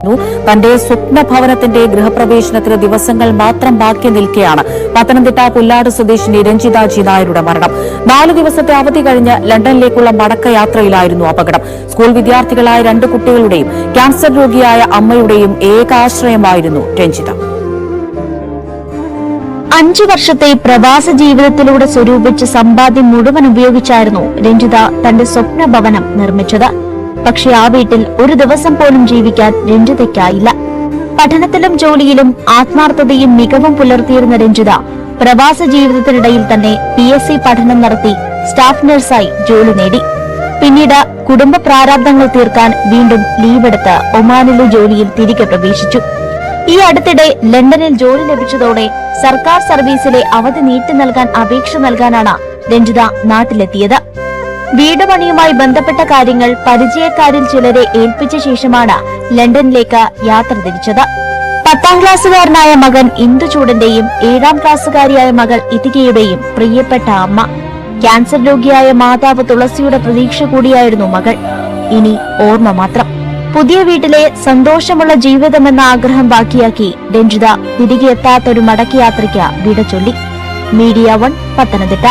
തന്റെ സ്വപ്ന ഭവനത്തിന്റെ ഗൃഹപ്രവേശനത്തിന് ദിവസങ്ങൾ മാത്രം ബാക്കി നിൽക്കെയാണ് പത്തനംതിട്ട പുല്ലാട് സ്വദേശിനി രഞ്ജിത ജി നായരുടെ മരണം. 4 ദിവസത്തെ അവധി കഴിഞ്ഞ് ലണ്ടനിലേക്കുള്ള മടക്കയാത്രയിലായിരുന്നു അപകടം. സ്കൂൾ വിദ്യാർത്ഥികളായ 2 കുട്ടികളുടെയും ക്യാൻസർ രോഗിയായ അമ്മയുടെയും ഏകാശ്രയമായിരുന്നു രഞ്ജിത. 5 വർഷത്തെ പ്രവാസ ജീവിതത്തിലൂടെ സ്വരൂപിച്ച സമ്പാദ്യം മുഴുവൻ ഉപയോഗിച്ചായിരുന്നു രഞ്ജിത തന്റെ സ്വപ്ന ഭവനം നിർമ്മിച്ചത്. പക്ഷെ ആ വീട്ടിൽ ഒരു ദിവസം പോലും ജീവിക്കാൻ രഞ്ജിതയ്ക്കായില്ല. പഠനത്തിലും ജോലിയിലും ആത്മാർത്ഥതയും മികവും പുലർത്തിയിരുന്ന രഞ്ജിത പ്രവാസ ജീവിതത്തിനിടയിൽ തന്നെ PSC പഠനം നടത്തി സ്റ്റാഫ് നഴ്സായി ജോലി നേടി. പിന്നീട് കുടുംബ പ്രാരാബ്ദങ്ങൾ തീർക്കാൻ വീണ്ടും ലീവെടുത്ത് ഒമാനിലെ ജോലിയിൽ തിരികെ പ്രവേശിച്ചു. ഈ അടുത്തിടെ ലണ്ടനിൽ ജോലി ലഭിച്ചതോടെ സർക്കാർ സർവീസിലെ അവധി നീട്ടി നൽകാൻ അപേക്ഷ നൽകാനാണ് രഞ്ജിത നാട്ടിലെത്തിയത്. വീട് പണിയുമായി ബന്ധപ്പെട്ട കാര്യങ്ങൾ പരിചയക്കാരിൽ ചിലരെ ഏൽപ്പിച്ച ശേഷമാണ് ലണ്ടനിലേക്ക് യാത്ര തിരിച്ചത്. 10ാം ക്ലാസ്സുകാരനായ മകൻ ഇന്ദുചൂടന്റെയും 7ാം ക്ലാസ്സുകാരിയായ മകൾ ഇതികയുടെയും പ്രിയപ്പെട്ട അമ്മ. ക്യാൻസർ രോഗിയായ മാതാവ് തുളസിയുടെ പ്രതീക്ഷ കൂടിയായിരുന്നു മകൾ. ഇനി ഓർമ്മ മാത്രം. പുതിയ വീട്ടിലെ സന്തോഷമുള്ള ജീവിതമെന്ന ആഗ്രഹം ബാക്കിയാക്കി രഞ്ജിത തിരികെ എത്താത്തൊരു മടക്കയാത്രയ്ക്ക് വിട ചൊല്ലി. മീഡിയ 1 പത്തനംതിട്ട.